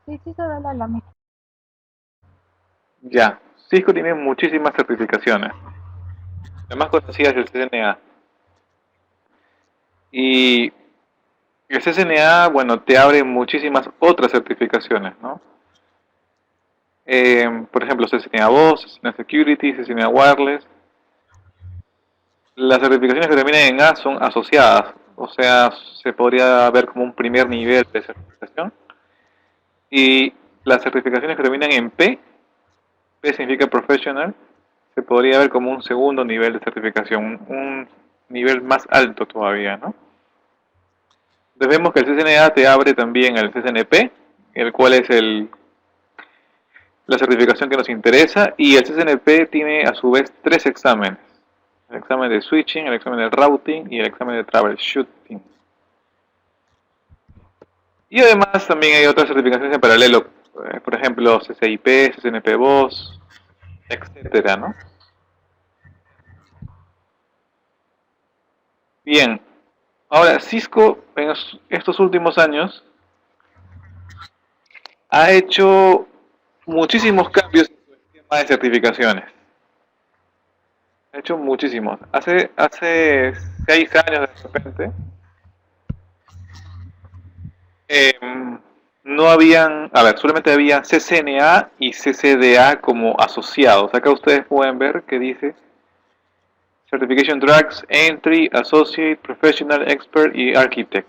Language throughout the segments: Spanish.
Sí, sí se ve la lámina. Ya, Cisco tiene muchísimas certificaciones. La más conocida es el CCNA. Y el CCNA, bueno, te abre muchísimas otras certificaciones, ¿no? Por ejemplo, CCNA Voz, CCNA Security, CCNA Wireless. Las certificaciones que terminan en A son asociadas, o sea, se podría ver como un primer nivel de certificación. Y las certificaciones que terminan en P, P significa Professional, se podría ver como un segundo nivel de certificación, un nivel más alto todavía, ¿no? Entonces vemos que el CCNA te abre también el CCNP, el cual es la certificación que nos interesa, y el CCNP tiene a su vez tres exámenes. El examen de switching, el examen de routing y el examen de troubleshooting. Y además también hay otras certificaciones en paralelo, por ejemplo CCIP, CCNP Voz, etcétera, ¿no? Bien, ahora Cisco en estos últimos años ha hecho muchísimos cambios en su esquema de certificaciones. Ha hecho muchísimos. Hace 6 años de repente, eh, no habían, a ver, solamente había CCNA y CCDA como asociados. Acá ustedes pueden ver que dice Certification Tracks, Entry, Associate, Professional, Expert y Architect.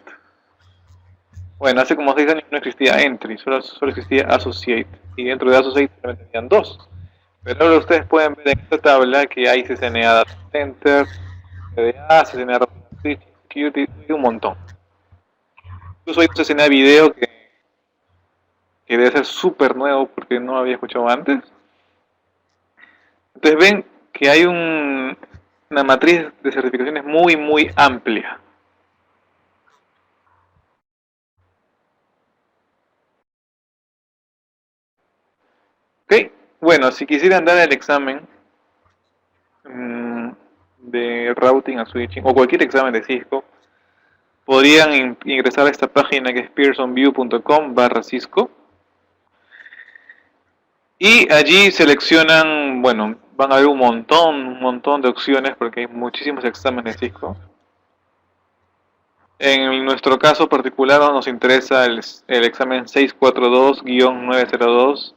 Bueno, hace como 6 años no existía Entry, solo existía Associate. Y dentro de Associate solamente tenían dos. Pero ahora ustedes pueden ver en esta tabla que hay CCNA Data Center, CDA, CCNA Routing Security, y un montón. Incluso hay un CCNA video que debe ser súper nuevo porque no había escuchado antes. Entonces ven que hay una matriz de certificaciones muy, muy amplia. Ok, bueno, si quisieran dar el examen mmm, de routing a switching o cualquier examen de Cisco, podrían ingresar a esta página que es pearsonview.com/Cisco y allí seleccionan, bueno, van a ver un montón de opciones porque hay muchísimos exámenes de Cisco. En nuestro caso particular nos interesa el examen 642-902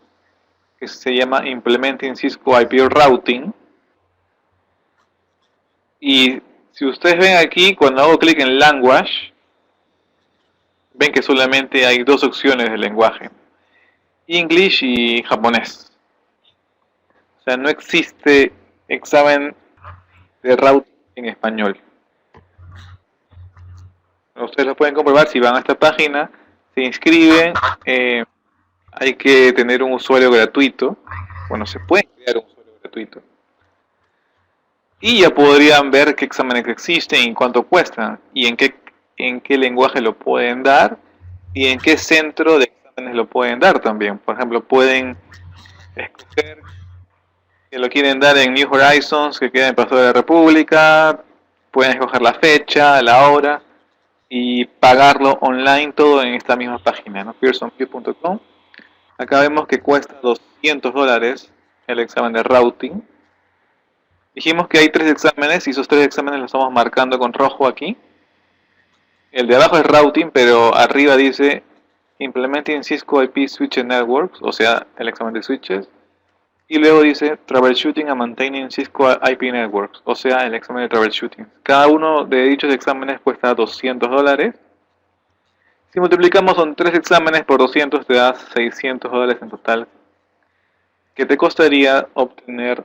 que se llama Implementing Cisco IP Routing. Y si ustedes ven aquí, cuando hago clic en Language, ven que solamente hay dos opciones de lenguaje, English y japonés. O sea, no existe examen de routing en español. Ustedes lo pueden comprobar si van a esta página, se inscriben, hay que tener un usuario gratuito. Bueno, se puede crear un usuario gratuito. Y ya podrían ver qué exámenes existen y cuánto cuestan y en qué lenguaje lo pueden dar y en qué centro de exámenes lo pueden dar también. Por ejemplo, pueden escoger que lo quieren dar en New Horizons, que queda en Paso de la República, pueden escoger la fecha, la hora y pagarlo online todo en esta misma página, ¿no? pearsonview.com. Acá vemos que cuesta $200 el examen de routing. Dijimos que hay tres exámenes y esos tres exámenes los estamos marcando con rojo aquí. El de abajo es routing, pero arriba dice Implementing Cisco IP Switch Networks, o sea, el examen de switches. Y luego dice Troubleshooting and Maintaining Cisco IP Networks, o sea, el examen de troubleshooting. Cada uno de dichos exámenes cuesta $200. Si multiplicamos son 3 exámenes por 200 te da $600 en total, que te costaría obtener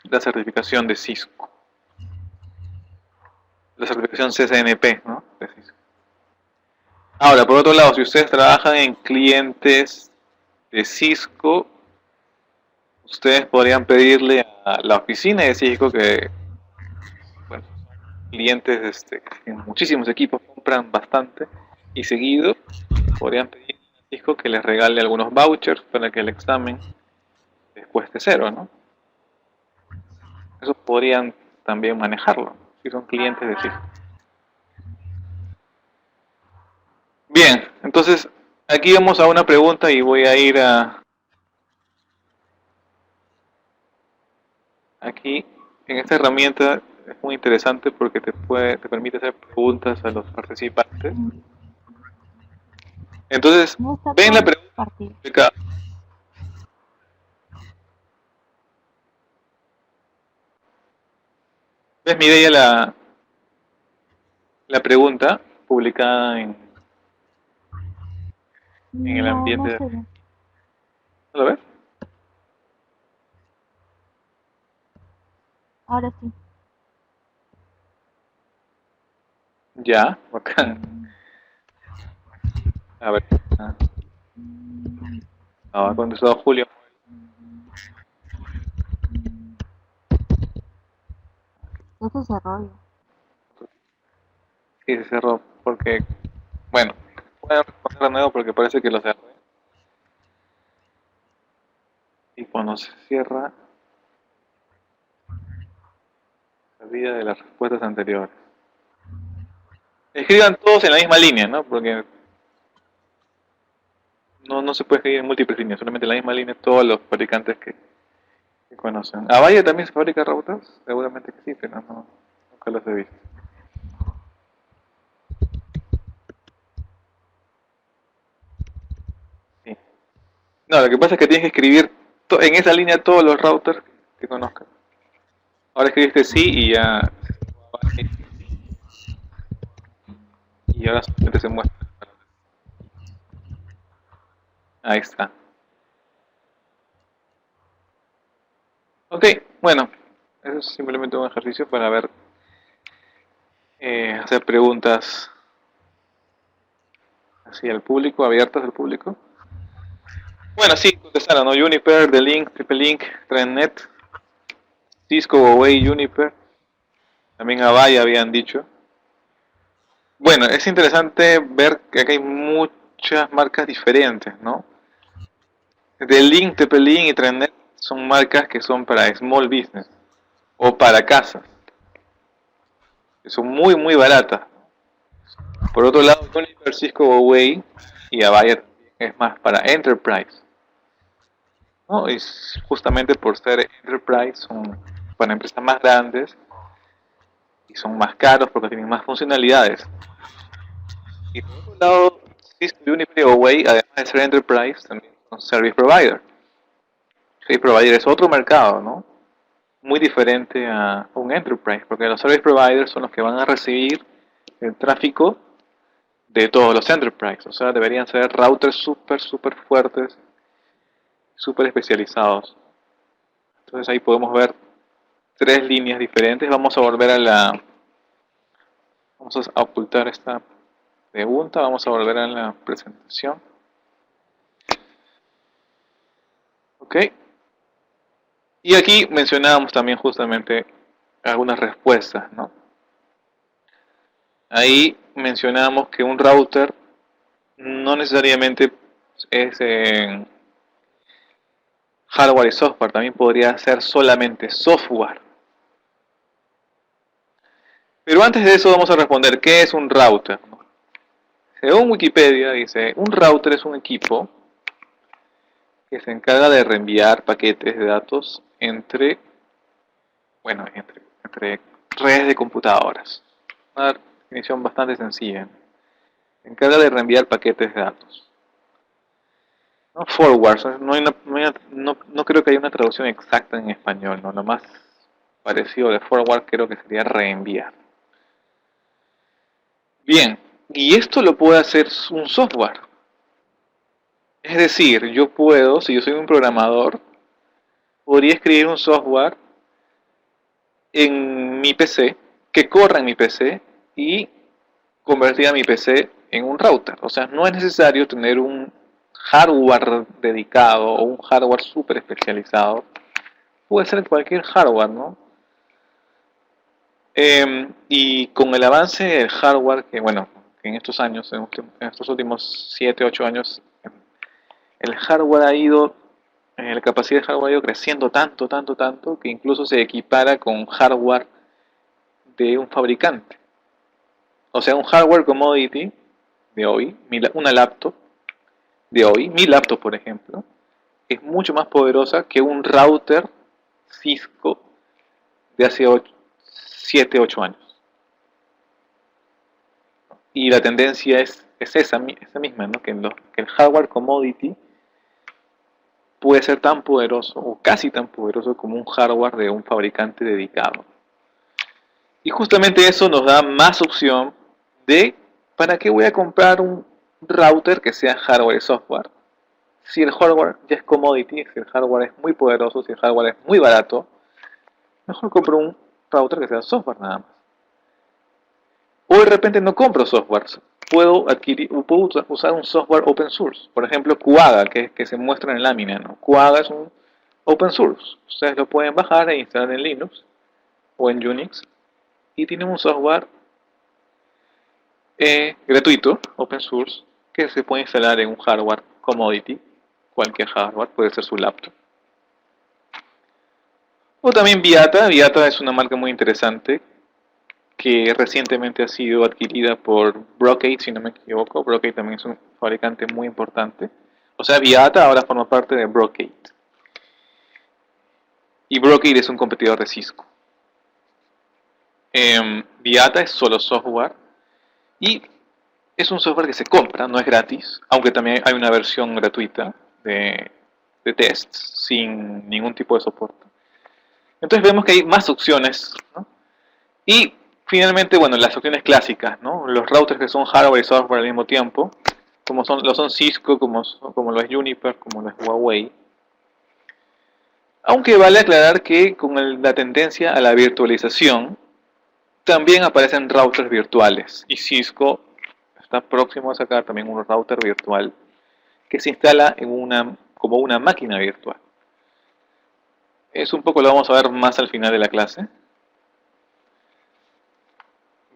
la certificación de Cisco. La certificación CCNP, ¿no? De Cisco. Ahora, por otro lado, si ustedes trabajan en clientes de Cisco, ustedes podrían pedirle a la oficina de Cisco que, bueno, clientes que tienen muchísimos equipos, compran bastante y seguido, podrían pedirle a Cisco que les regale algunos vouchers para que el examen les cueste cero, ¿no? Eso podrían también manejarlo, si son clientes de Cisco. Bien, entonces Aquí vamos a una pregunta y voy a ir a... Aquí, en esta herramienta, es muy interesante porque te permite hacer preguntas a los participantes. Entonces, No está ven la pregunta partido. publicada. ¿Ves, Mireia, la pregunta publicada en el No, no ambiente? se ve. ¿No lo ves? Ahora sí. Ya, bacán. A ver. Ha contestado Julio. Eso se rollo. Sí, se cerró porque... Bueno, voy a responder de nuevo porque parece que lo cerré. Y cuando se cierra, se olvida de las respuestas anteriores. Escriban todos en la misma línea, ¿no? Porque no se puede escribir en múltiples líneas, solamente en la misma línea todos los fabricantes que conocen. ¿A Valle también se fabrica routers? Seguramente que sí, pero nunca los he visto. Sí. No, lo que pasa es que tienes que escribir en esa línea todos los routers que conozcas. Ahora escribiste sí y ya... Y ahora solamente se muestra. Ahí está. Ok, bueno, eso es simplemente un ejercicio para ver, hacer preguntas así al público, abiertas al público. Bueno, sí, contestaron, ¿no? Juniper, D-Link, TP-Link, TrendNet, Cisco, Huawei, Juniper, también Avaya habían dicho. Bueno, es interesante ver que acá hay muchas marcas diferentes, ¿no? D-Link, TP-Link y TrendNet son marcas que son para small business o para casas, que son muy baratas. Por otro lado, Juniper, Cisco, Huawei y Avaya es más para enterprise, ¿no? Y justamente por ser enterprise son para empresas más grandes y son más caros porque tienen más funcionalidades. Y por otro lado, Cisco, Juniper y Huawei, además de ser enterprise, también son service provider. Service provider es otro mercado, ¿no? Muy diferente a un enterprise, porque los service providers son los que van a recibir el tráfico de todos los enterprise, o sea, deberían ser routers súper fuertes, súper especializados. Entonces ahí podemos ver tres líneas diferentes. Vamos a volver a vamos a ocultar esta pregunta, vamos a volver a la presentación. Ok. Y aquí mencionábamos también justamente algunas respuestas, ¿no? Ahí mencionábamos que un router no necesariamente es hardware y software, también podría ser solamente software. Pero antes de eso vamos a responder, ¿qué es un router? Según Wikipedia dice, un router es un equipo que se encarga de reenviar paquetes de datos entre redes de computadoras. Una definición bastante sencilla. Se encarga de reenviar paquetes de datos. ¿No? Forward, no creo que haya una traducción exacta en español, ¿no? Lo más parecido de forward creo que sería reenviar. Bien, y esto lo puede hacer un software. Es decir, yo puedo, si yo soy un programador, podría escribir un software en mi PC, que corra en mi PC y convertir a mi PC en un router. O sea, no es necesario tener un hardware dedicado o un hardware súper especializado. Puede ser cualquier hardware, ¿no? Y con el avance del hardware, que bueno, en estos años, en estos últimos 7, 8 años, el hardware ha ido, la capacidad de hardware ha ido creciendo tanto, que incluso se equipara con hardware de un fabricante. O sea, un hardware commodity de hoy, una laptop, de hoy, mi laptop por ejemplo, es mucho más poderosa que un router Cisco de hace 7, 8 años. Y la tendencia es esa misma, ¿no? Que el hardware commodity puede ser tan poderoso o casi tan poderoso como un hardware de un fabricante dedicado. Y justamente eso nos da más opción de ¿para qué voy a comprar un router que sea hardware y software? Si el hardware ya es commodity, si el hardware es muy poderoso, si el hardware es muy barato, mejor compro un router que sea software nada más. O de repente no compro software, puedo usar un software open source. Por ejemplo, Quagga, que se muestra en lámina, ¿no? Quagga es un open source. Ustedes lo pueden bajar e instalar en Linux o en Unix. Y tiene un software gratuito, open source, que se puede instalar en un hardware commodity. Cualquier hardware, puede ser su laptop. O también Viata. Viata es una marca muy interesante que recientemente ha sido adquirida por Brocade, si no me equivoco. Brocade también es un fabricante muy importante. O sea, Viata ahora forma parte de Brocade. Y Brocade es un competidor de Cisco. Viata es solo software y es un software que se compra, no es gratis, aunque también hay una versión gratuita de tests sin ningún tipo de soporte. Entonces vemos que hay más opciones, ¿no? Y finalmente, bueno, las opciones clásicas, ¿no? Los routers que son hardware y software al mismo tiempo, como lo son Cisco, como lo es Juniper, como lo es Huawei. Aunque vale aclarar que con la tendencia a la virtualización, también aparecen routers virtuales. Y Cisco está próximo a sacar también un router virtual que se instala como una máquina virtual. Eso un poco lo vamos a ver más al final de la clase.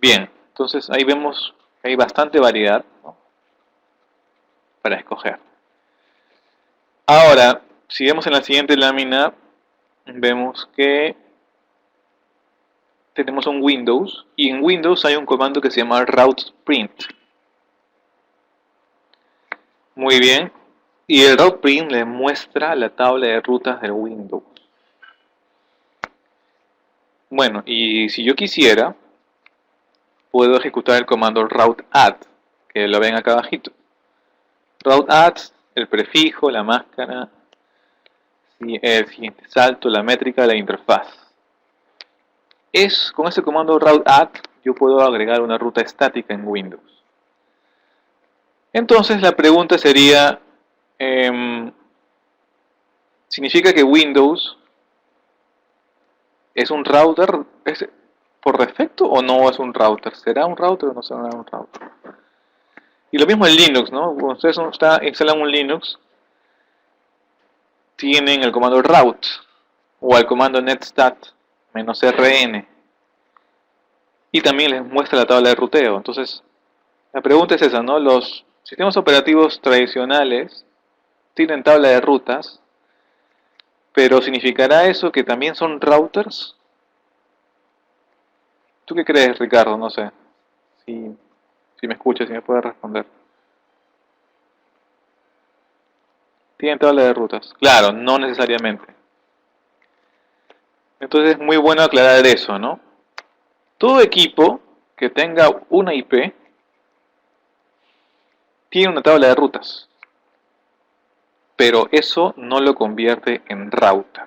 Bien, entonces ahí vemos que hay bastante variedad, ¿no?, para escoger. Ahora, si vemos en la siguiente lámina, vemos que tenemos un Windows, y en Windows hay un comando que se llama routeprint. Muy bien, y el routeprint le muestra la tabla de rutas del Windows. Bueno, y si yo quisiera, puedo ejecutar el comando routeadd, que lo ven acá abajito. Routeadd, el prefijo, la máscara, el siguiente salto, la métrica, la interfaz. Con ese comando routeadd yo puedo agregar una ruta estática en Windows. Entonces la pregunta sería, ¿significa que Windows es un router por defecto o no es un router? ¿Será un router o no será un router? Y lo mismo en Linux, ¿no? Cuando ustedes instalan un Linux, tienen el comando route o el comando netstat-rn y también les muestra la tabla de ruteo. Entonces, la pregunta es esa, ¿no? Los sistemas operativos tradicionales tienen tabla de rutas, pero ¿significará eso que también son routers? ¿Tú qué crees, Ricardo? No sé. Si me escuchas, si me puedes responder. ¿Tienen tabla de rutas? Claro, no necesariamente. Entonces es muy bueno aclarar eso, ¿no? Todo equipo que tenga una IP tiene una tabla de rutas, pero eso no lo convierte en router.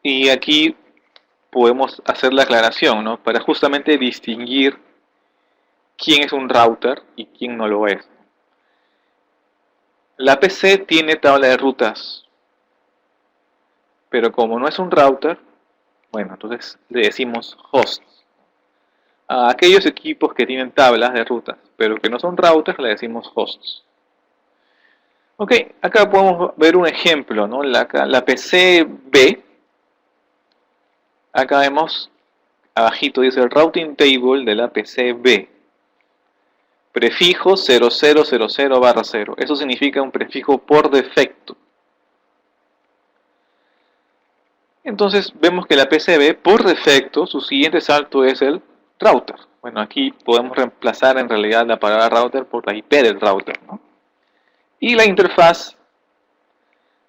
Y aquí podemos hacer la aclaración, ¿no?, para justamente distinguir quién es un router y quién no lo es. La PC tiene tabla de rutas, pero como no es un router, bueno, entonces le decimos host. A aquellos equipos que tienen tablas de rutas, pero que no son routers, le decimos hosts. Ok, acá podemos ver un ejemplo, ¿no? La PCB, acá vemos, abajito dice el routing table de la PCB. Prefijo 0000/0. Eso significa un prefijo por defecto. Entonces vemos que la PCB por defecto, su siguiente salto es el router. Bueno, aquí podemos reemplazar en realidad la palabra router por la IP del router, ¿no? Y la interfaz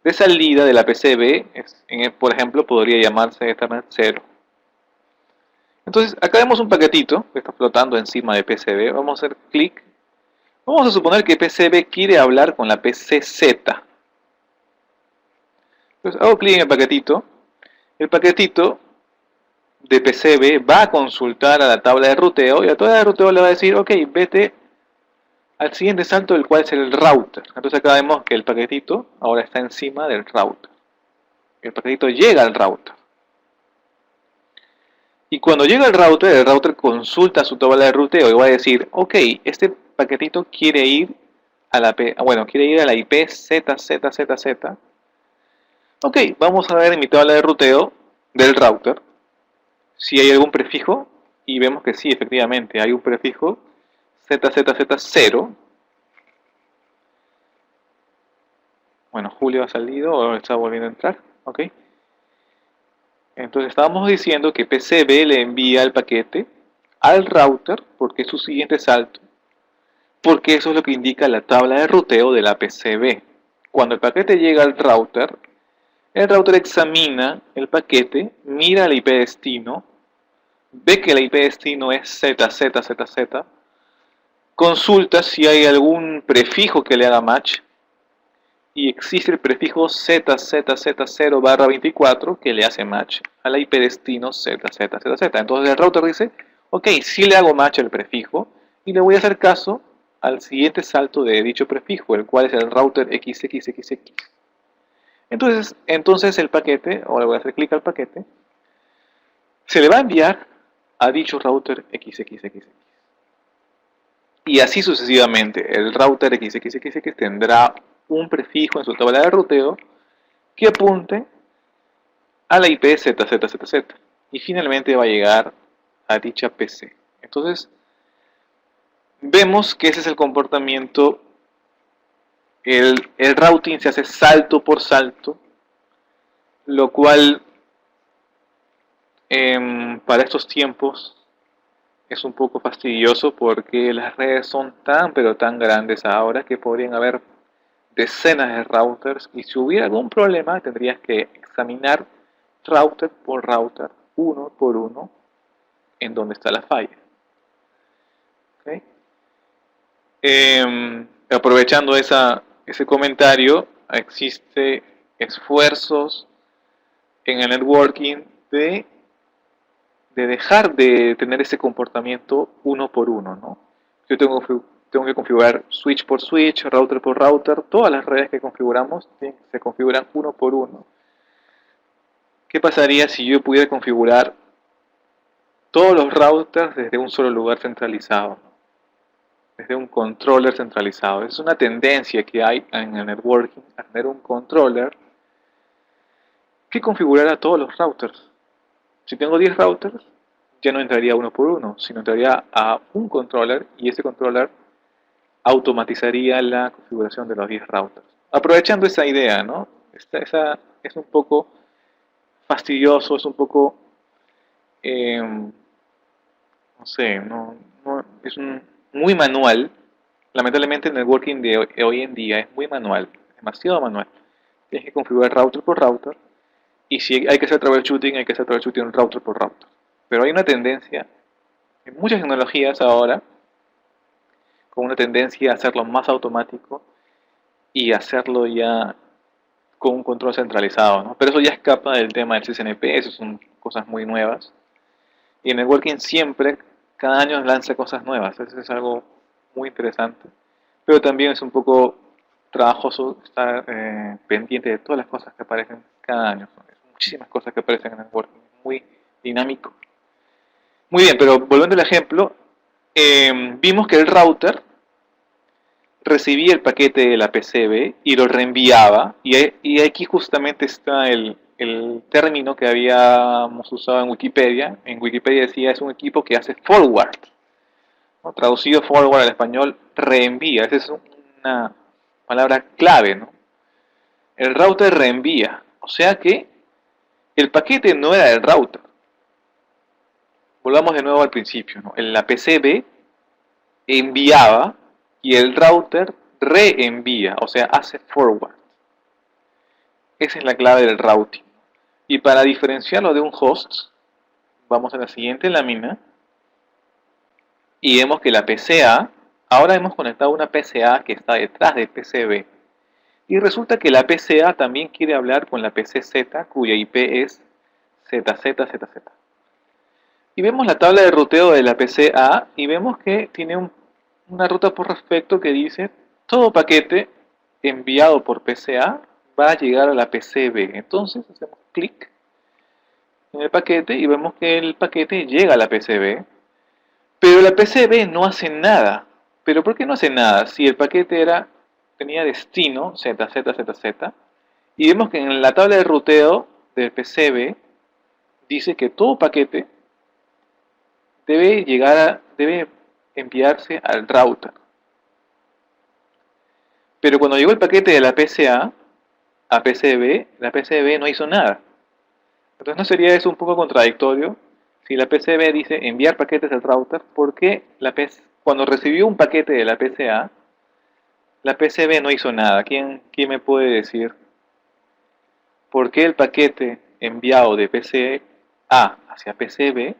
de salida de la PCB, por ejemplo, podría llamarse Ethernet 0. Entonces, acá vemos un paquetito que está flotando encima de PCB. Vamos a hacer clic. Vamos a suponer que PCB quiere hablar con la PCZ. Entonces, hago clic en el paquetito. El paquetito de PCB va a consultar a la tabla de ruteo y la tabla de ruteo le va a decir, ok, vete al siguiente salto, el cual es el router. Entonces acá vemos que el paquetito ahora está encima del router. El paquetito llega al router. Y cuando llega al router, el router consulta su tabla de ruteo y va a decir, ok, este paquetito quiere ir a la quiere ir a la IP ZZZZ. Ok, vamos a ver en mi tabla de ruteo del router si hay algún prefijo y vemos que sí, efectivamente, hay un prefijo ZZZ0. Bueno, Julio ha salido o está volviendo a entrar, ok. Entonces estábamos diciendo que PCB le envía el paquete al router porque es su siguiente salto, porque eso es lo que indica la tabla de ruteo de la PCB. Cuando el paquete llega al router, el router examina el paquete, mira la IP destino, ve que la IP destino es ZZZZ, consulta si hay algún prefijo que le haga match, y existe el prefijo ZZZ0/24 que le hace match a la IP destino ZZZZ. Entonces el router dice, ok, sí le hago match al prefijo y le voy a hacer caso al siguiente salto de dicho prefijo, el cual es el router XXXX. Entonces el paquete, ahora voy a hacer clic al paquete, se le va a enviar a dicho router XXXX. Y así sucesivamente, el router XXXX tendrá un prefijo en su tabla de ruteo que apunte a la IP ZZZZ y finalmente va a llegar a dicha PC. Entonces, vemos que ese es el comportamiento, el routing se hace salto por salto, lo cual para estos tiempos es un poco fastidioso porque las redes son tan pero tan grandes ahora que podrían haber decenas de routers y si hubiera algún problema tendrías que examinar router por router, uno por uno, en donde está la falla. ¿Okay? Aprovechando ese comentario, existe esfuerzos en el networking de dejar de tener ese comportamiento uno por uno, ¿no? Yo tengo que configurar switch por switch, router por router, todas las redes que configuramos se configuran uno por uno. ¿Qué pasaría si yo pudiera configurar todos los routers desde un solo lugar centralizado? Desde un controller centralizado. Es una tendencia que hay en el networking a tener un controller que configurara todos los routers. Si tengo 10 routers, ya no entraría uno por uno, sino entraría a un controller y ese controller automatizaría la configuración de los 10 routers. Aprovechando esa idea, ¿no? Esa es un poco fastidioso, es un poco, no sé, es muy manual. Lamentablemente el networking de hoy en día es muy manual, demasiado manual. Tienes que configurar router por router y si hay que hacer troubleshooting, hay que hacer troubleshooting router por router. Pero hay una tendencia en muchas tecnologías ahora, con una tendencia a hacerlo más automático y hacerlo ya con un control centralizado, ¿no? Pero eso ya escapa del tema del CCNP, eso son cosas muy nuevas. Y el networking siempre, cada año lanza cosas nuevas, eso es algo muy interesante. Pero también es un poco trabajoso estar pendiente de todas las cosas que aparecen cada año. Muchísimas cosas que aparecen en el networking, muy dinámico. Muy bien, pero volviendo al ejemplo, vimos que el router recibía el paquete de la PCB y lo reenviaba, y aquí justamente está el término que habíamos usado en Wikipedia. En Wikipedia decía es un equipo que hace forward, ¿no? Traducido forward al español, reenvía. Esa es una palabra clave, ¿no? El router reenvía, o sea que el paquete no era del router. volvamos de nuevo al principio, ¿no? En la PCB enviaba y el router reenvía, o sea, hace forward. Esa es la clave del routing. Y para diferenciarlo de un host, vamos a la siguiente lámina y vemos que la PCA, ahora hemos conectado una PCA que está detrás de PCB. Y resulta que la PCA también quiere hablar con la PCZ, cuya IP es ZZZZ. Y vemos la tabla de ruteo de la PCA y vemos que tiene una ruta por defecto que dice todo paquete enviado por PCA va a llegar a la PCB. Entonces hacemos clic en el paquete y vemos que el paquete llega a la PCB, pero la PCB no hace nada. ¿Pero por qué no hace nada? Si el paquete tenía destino ZZZZ y vemos que en la tabla de ruteo del PCB dice que todo paquete debe enviarse al router. Pero cuando llegó el paquete de la PCA a PCB, la PCB no hizo nada. Entonces, ¿no sería eso un poco contradictorio? Si la PCB dice enviar paquetes al router, ¿por qué cuando recibió un paquete de la PCA, la PCB no hizo nada? ¿Quién me puede decir por qué el paquete enviado de PCA hacia PCB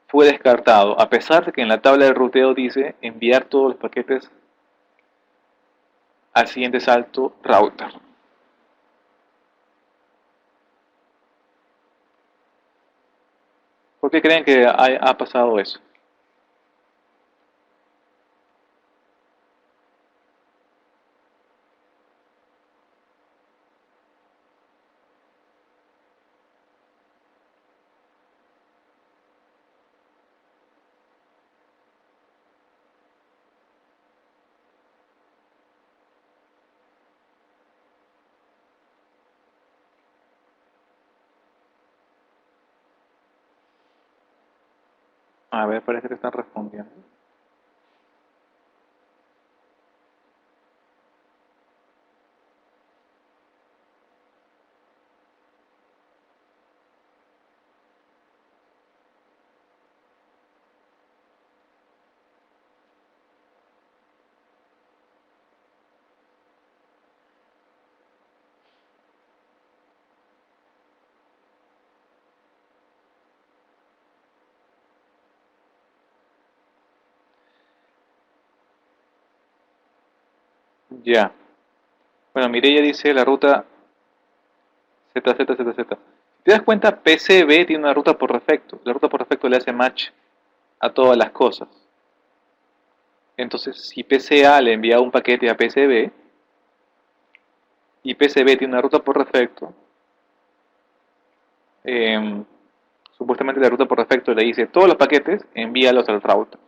fue descartado, a pesar de que en la tabla de ruteo dice enviar todos los paquetes al siguiente salto router? ¿Por qué creen que ha pasado eso? A ver, parece que están respondiendo. Ya. Bueno, Mireia dice la ruta ZZZZ. Si te das cuenta, PCB tiene una ruta por defecto. La ruta por defecto le hace match a todas las cosas. Entonces, si PCA le envía un paquete a PCB y PCB tiene una ruta por defecto, supuestamente la ruta por defecto le dice todos los paquetes, envíalos al router.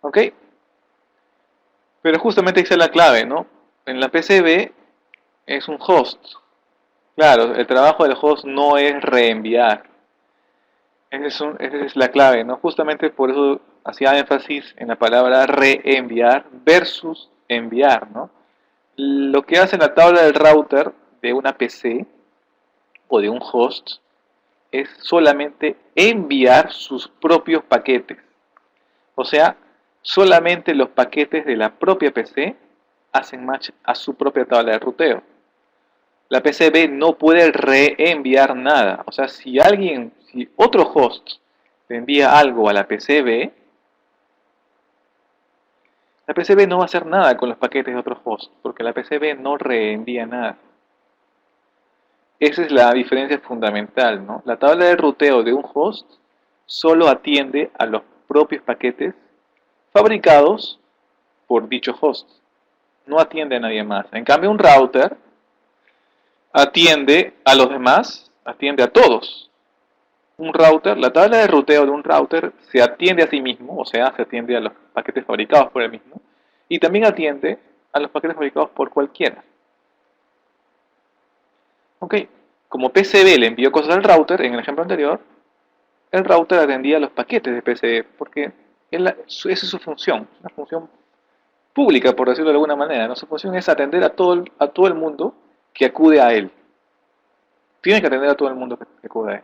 ¿Ok? Pero justamente esa es la clave, ¿no? En la PCB es un host. Claro, el trabajo del host no es reenviar. Esa es la clave, ¿no? Justamente por eso hacía énfasis en la palabra reenviar versus enviar, ¿no? Lo que hace la tabla del router de una PC o de un host es solamente enviar sus propios paquetes. O sea, solamente los paquetes de la propia PC hacen match a su propia tabla de ruteo. La PCB no puede reenviar nada. O sea, si otro host le envía algo a la PCB no va a hacer nada con los paquetes de otro host, porque la PCB no reenvía nada. Esa es la diferencia fundamental, ¿no? La tabla de ruteo de un host solo atiende a los propios paquetes fabricados por dicho host. No atiende a nadie más. En cambio, un router atiende a los demás, atiende a todos. La tabla de ruteo de un router se atiende a sí mismo, o sea, se atiende a los paquetes fabricados por él mismo, y también atiende a los paquetes fabricados por cualquiera. Ok, como PCB le envió cosas al router, en el ejemplo anterior, el router atendía a los paquetes de PCB, porque esa es su función, una función pública, por decirlo de alguna manera, ¿no? Su función es atender a todo el mundo que acude a él. Tienes que atender a todo el mundo que acude ahí.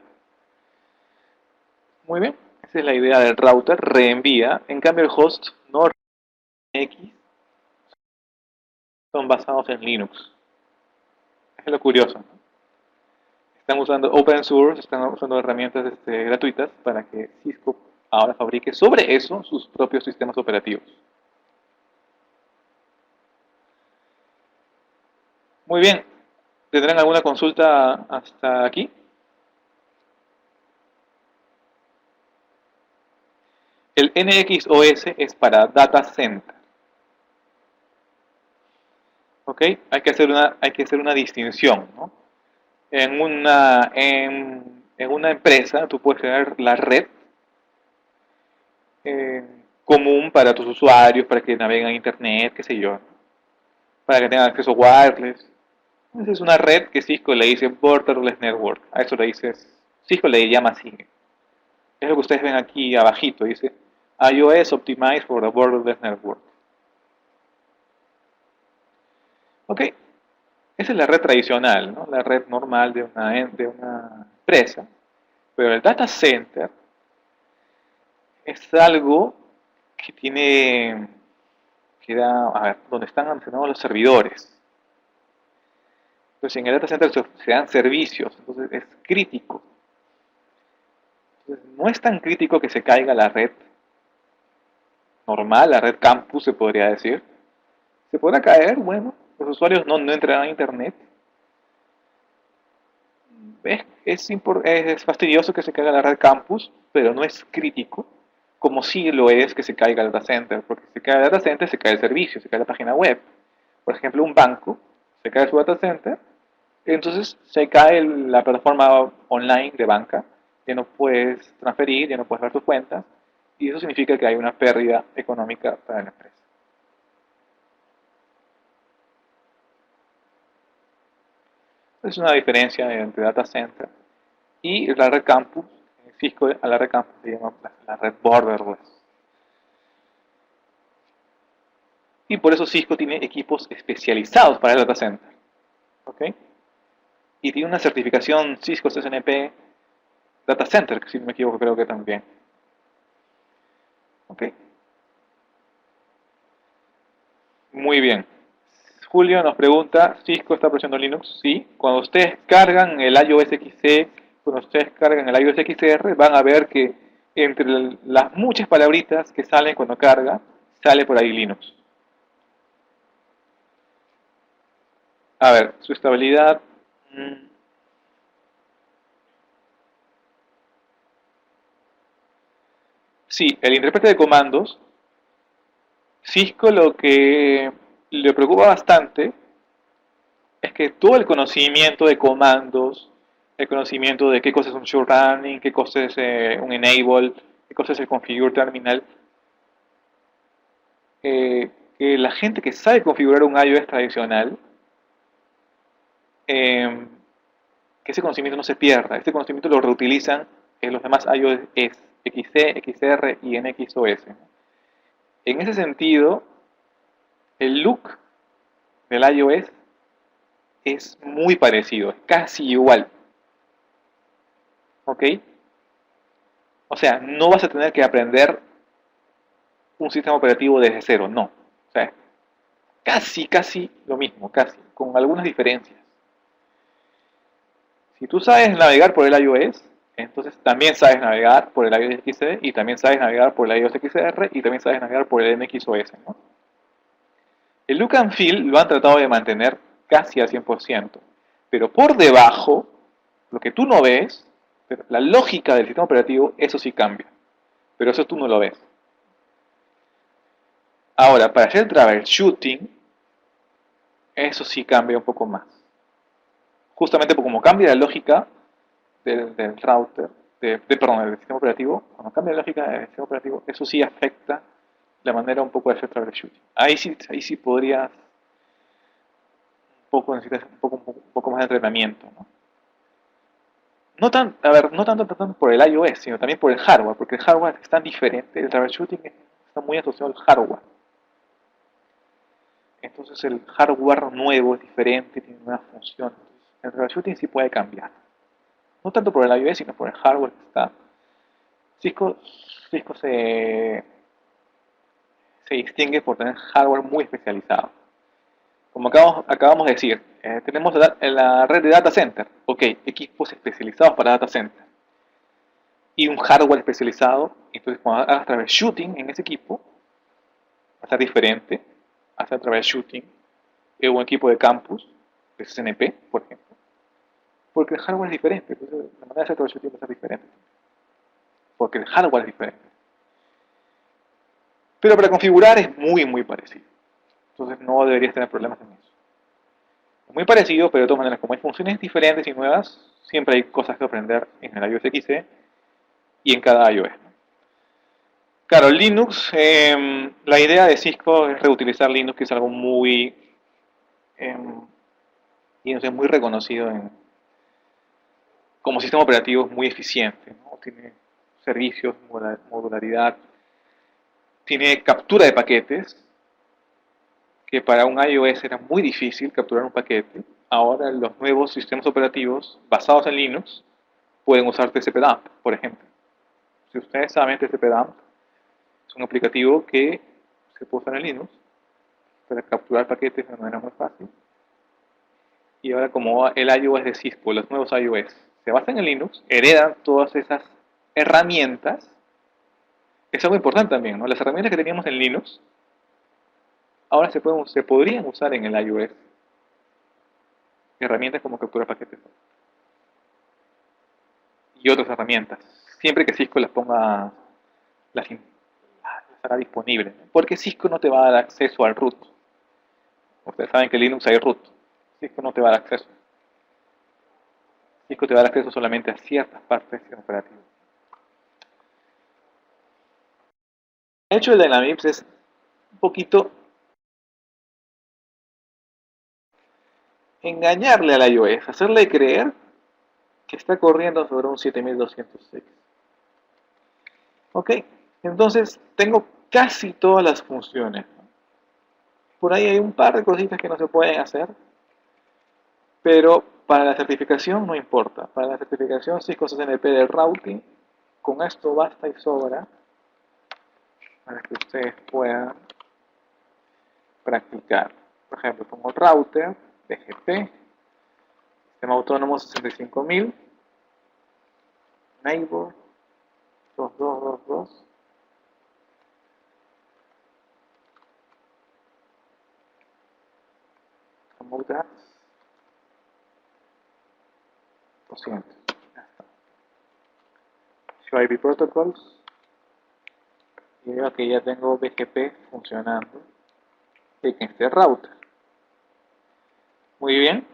Muy bien, esa es la idea del router, reenvía. En cambio el host no X son basados en Linux. Es lo curioso, ¿no? Están usando open source, están usando herramientas gratuitas para que Cisco ahora fabrique sobre eso sus propios sistemas operativos. Muy bien, ¿tendrán alguna consulta hasta aquí? El NXOS es para data center. ¿Ok? Hay que hacer una distinción, ¿no? En una empresa tú puedes tener la red eh, común para tus usuarios, para que naveguen a internet, qué sé yo, para que tengan acceso wireless. Esa es una red que Cisco le dice Borderless Network. A eso le dices, Cisco le llama así. Es lo que ustedes ven aquí abajito, dice iOS Optimized for the Borderless Network. Ok, esa es la red tradicional, ¿no? La red normal de una empresa. Pero el data center es algo que tiene, que da, a ver, donde están almacenados los servidores. Entonces en el data center se dan servicios, entonces es crítico. Entonces, no es tan crítico que se caiga la red normal, la red campus se podría decir. Se podrá caer, bueno, los usuarios no entrarán a internet. Es fastidioso que se caiga la red campus, pero no es crítico, como sí lo es que se caiga el data center, porque si se cae el data center se cae el servicio, se cae la página web. Por ejemplo, un banco se cae su data center, entonces se cae la plataforma online de banca, ya no puedes transferir, ya no puedes ver tus cuentas, y eso significa que hay una pérdida económica para la empresa. Es una diferencia entre data center y la red campus. Cisco a la red campus se llama la red borderless. Y por eso Cisco tiene equipos especializados para el data center. ¿Ok? Y tiene una certificación Cisco CCNP Data Center, que si no me equivoco creo que también. ¿Ok? Muy bien. Julio nos pregunta, ¿Cisco está presionando Linux? Sí. Cuando ustedes cargan el iOS XE, cuando ustedes cargan el iOS XR, van a ver que entre las muchas palabritas que salen cuando carga, sale por ahí Linux. A ver, su estabilidad. mm, Sí, el intérprete de comandos, Cisco lo que le preocupa bastante es que todo el conocimiento de comandos, el conocimiento de qué cosa es un shortcutting, qué cosa es un enable, qué cosa es el configure terminal, que la gente que sabe configurar un iOS tradicional, eh, que ese conocimiento no se pierda, ese conocimiento lo reutilizan en los demás iOS XC, XR y NXOS. En ese sentido, el look del iOS es muy parecido, es casi igual. ¿Ok? O sea, no vas a tener que aprender un sistema operativo desde cero, no. O sea, casi lo mismo, casi, con algunas diferencias. Si tú sabes navegar por el iOS, entonces también sabes navegar por el iOS XE y también sabes navegar por el iOS XR y también sabes navegar por el NXOS, ¿no? El look and feel lo han tratado de mantener casi al 100%, pero por debajo, lo que tú no ves, la lógica del sistema operativo, eso sí cambia, pero eso tú no lo ves. Ahora, para hacer troubleshooting, eso sí cambia un poco más. Justamente porque como cambia la lógica del router, perdón, del sistema operativo, cuando cambia la lógica del sistema operativo, eso sí afecta la manera un poco de hacer troubleshooting. Ahí sí podrías necesitas un poco más de entrenamiento, ¿no? No tan, a ver, no tanto por el iOS, sino también por el hardware, porque el hardware es tan diferente, el troubleshooting está muy asociado al hardware. Entonces el hardware nuevo es diferente, tiene nuevas funciones. El troubleshooting sí puede cambiar. No tanto por el iOS, sino por el hardware que está. Cisco, Cisco se distingue por tener hardware muy especializado. Como acabamos de decir, tenemos la red de data center, ok, equipos especializados para data center, y un hardware especializado. Entonces cuando hagas troubleshooting en ese equipo, va a ser diferente, hacer troubleshooting en un equipo de campus, de CNP, por ejemplo, porque el hardware es diferente, entonces la manera de hacer troubleshooting va a ser diferente, porque el hardware es diferente. Pero para configurar es muy parecido, entonces no deberías tener problemas en eso. Es muy parecido, pero de todas maneras, como hay funciones diferentes y nuevas, siempre hay cosas que aprender en el iOS XE y en cada iOS. Claro, Linux, la idea de Cisco es reutilizar Linux, que es algo muy, y no sé, muy reconocido como sistema operativo, muy eficiente, ¿no? Tiene servicios, modularidad, tiene captura de paquetes, que para un iOS era muy difícil capturar un paquete. Ahora los nuevos sistemas operativos basados en Linux pueden usar TCP/DAMP, por ejemplo. Si ustedes saben, TCP/DAMP es un aplicativo que se puede usar en Linux para capturar paquetes de manera muy fácil. Y ahora como el iOS de Cisco, los nuevos iOS, se basan en Linux, heredan todas esas herramientas. Es algo importante también, ¿no? Las herramientas que teníamos en Linux ahora se podrían usar en el iOS. Herramientas como captura paquetes y otras herramientas. Siempre que Cisco las ponga, las hará disponibles, ¿no? Porque Cisco no te va a dar acceso al root. Ustedes saben que en Linux hay root. Cisco no te va a dar acceso. Cisco te va a dar acceso solamente a ciertas partes del sistema operativo. El hecho del Dynamics es un poquito engañarle al iOS, hacerle creer que está corriendo sobre un 7206. Ok, entonces tengo casi todas las funciones. Por ahí hay un par de cositas que no se pueden hacer, pero para la certificación no importa. Para la certificación Cisco CCNP del routing, con esto basta y sobra para que ustedes puedan practicar. Por ejemplo, pongo router, BGP, sistema autónomo 65000, neighbor 2222, remote apps 200. Ya está. Show IP protocols, y veo que ya tengo BGP funcionando en este router. Muy bien.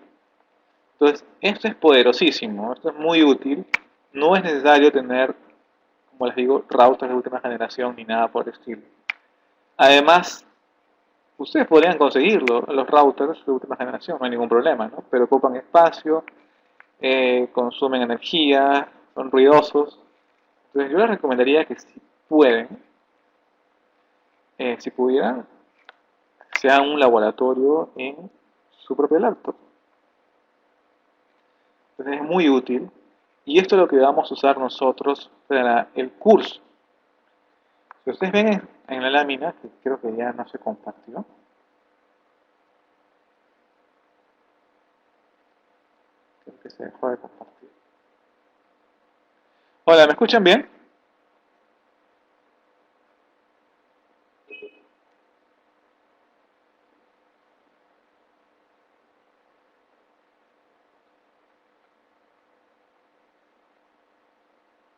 Entonces, esto es poderosísimo, esto es muy útil. No es necesario tener, como les digo, routers de última generación ni nada por el estilo. Además, ustedes podrían conseguirlo, los routers de última generación, no hay ningún problema, ¿no? Pero ocupan espacio, consumen energía, son ruidosos. Entonces, yo les recomendaría que si pueden, si pudieran, sea un laboratorio en su propio laptop. Entonces es muy útil y esto es lo que vamos a usar nosotros para el curso. Si ustedes ven en la lámina, que creo que ya no se compartió, creo que se dejó de compartir. Hola, ¿me escuchan bien?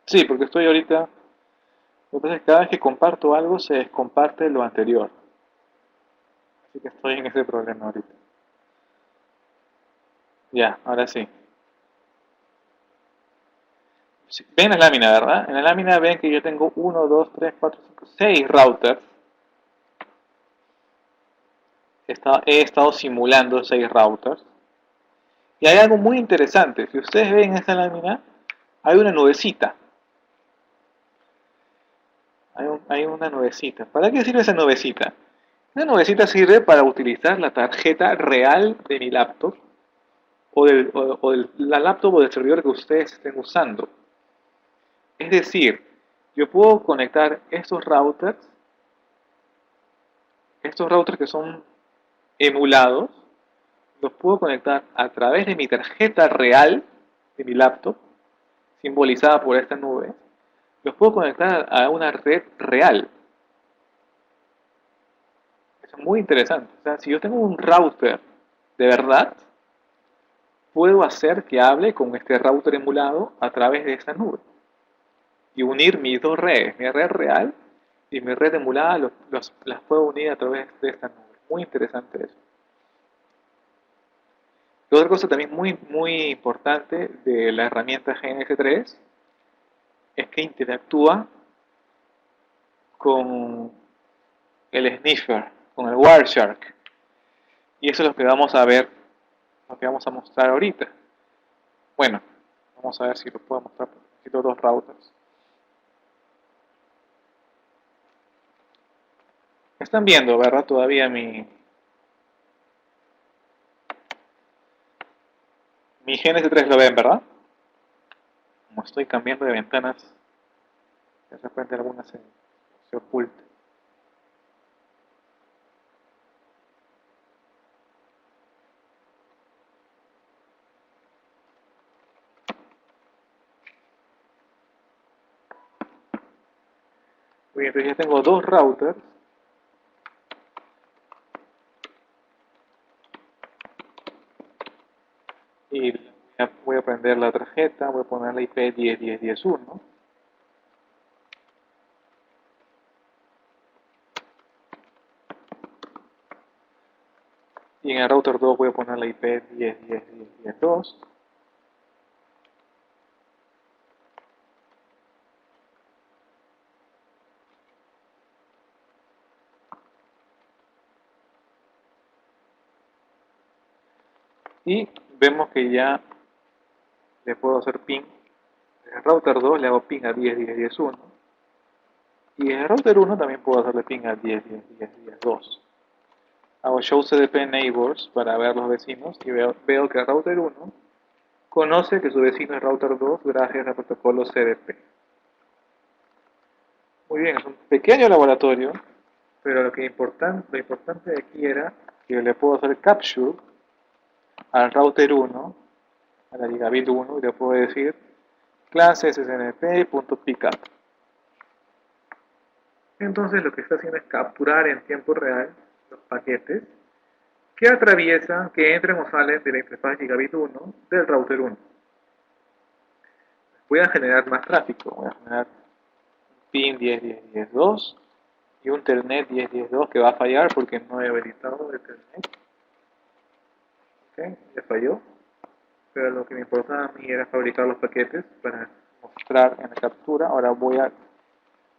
Sí, porque estoy ahorita. Lo que pasa es que cada vez que comparto algo se descomparte lo anterior. Así que estoy en ese problema ahorita. Ya, ahora sí. Sí, ven la lámina, ¿verdad? En la lámina ven que yo tengo 1, 2, 3, 4, 5, 6 routers. He estado simulando 6 routers. Y hay algo muy interesante. Si ustedes ven en esta lámina, hay una nubecita. Hay una nubecita. ¿Para qué sirve esa nubecita? Esa nubecita sirve para utilizar la tarjeta real de mi laptop la laptop o del servidor que ustedes estén usando. Es decir, yo puedo conectar estos routers que son emulados, los puedo conectar a través de mi tarjeta real de mi laptop, simbolizada por esta nube. Los puedo conectar a una red real. Eso es muy interesante. O sea, si yo tengo un router de verdad, puedo hacer que hable con este router emulado a través de esta nube. Y unir mis dos redes, mi red real y mi red emulada, las puedo unir a través de esta nube. Muy interesante eso. Y otra cosa también muy importante de la herramienta GNS3 es que interactúa con el sniffer, con el Wireshark. Y eso es lo que vamos a ver, lo que vamos a mostrar ahorita. Bueno, vamos a ver si lo puedo mostrar. Necesito dos routers. Están viendo, ¿verdad? Todavía mi GNS3 lo ven, ¿verdad? Como estoy cambiando de ventanas, de repente alguna se oculta. Muy bien, entonces ya tengo dos routers. Y voy a prender la tarjeta, voy a poner la IP 10.10.10.1. Y en el router 2 voy a poner la IP 10.10.10.10.2. Y vemos que ya le puedo hacer ping. En el router 2 le hago ping a 10.10.10.1. Y en el router 1 también puedo hacerle ping a 10.10.10.10.2. Hago show CDP neighbors para ver los vecinos y veo que el router 1 conoce que su vecino es router 2 gracias al protocolo CDP. Muy bien, es un pequeño laboratorio, pero lo importante de aquí era que le puedo hacer capture al router 1, a la gigabit 1, y le puedo decir class ssnp.pickup. Entonces lo que está haciendo es capturar en tiempo real los paquetes que atraviesan, que entran o salen de la interfaz gigabit 1 del router 1. Voy a generar más tráfico, voy a generar un pin 10.10.10.2 y un telnet 10.10.2 que va a fallar porque no he habilitado el telnet. Ok, ya falló, pero lo que me importaba a mí era fabricar los paquetes para mostrar en la captura. Ahora voy a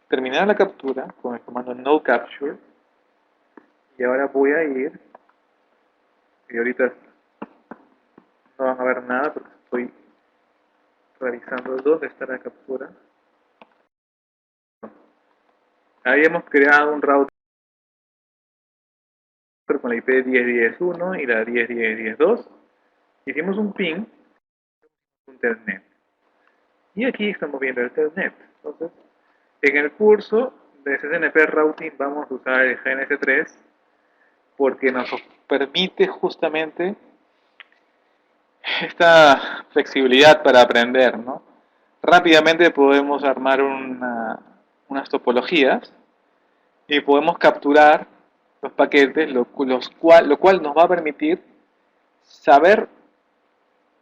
terminar la captura con el comando no capture y ahora voy a ir, y ahorita no van a ver nada porque estoy revisando dónde está la captura. Habíamos creado un router con la IP 10.10.1 y la 10.10.10.2. Hicimos un ping, un telnet. Y aquí estamos viendo el telnet. Entonces, en el curso de SSNP Routing vamos a usar el GNS3 porque nos permite justamente esta flexibilidad para aprender, ¿no? Rápidamente podemos armar unas topologías y podemos capturar los paquetes, lo cual nos va a permitir saber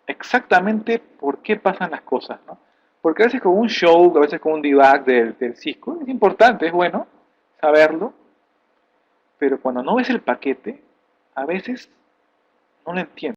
exactamente por qué pasan las cosas, ¿no? Porque a veces con un show, a veces con un debug del Cisco, es importante, es bueno saberlo, pero cuando no ves el paquete, a veces no lo entiendes.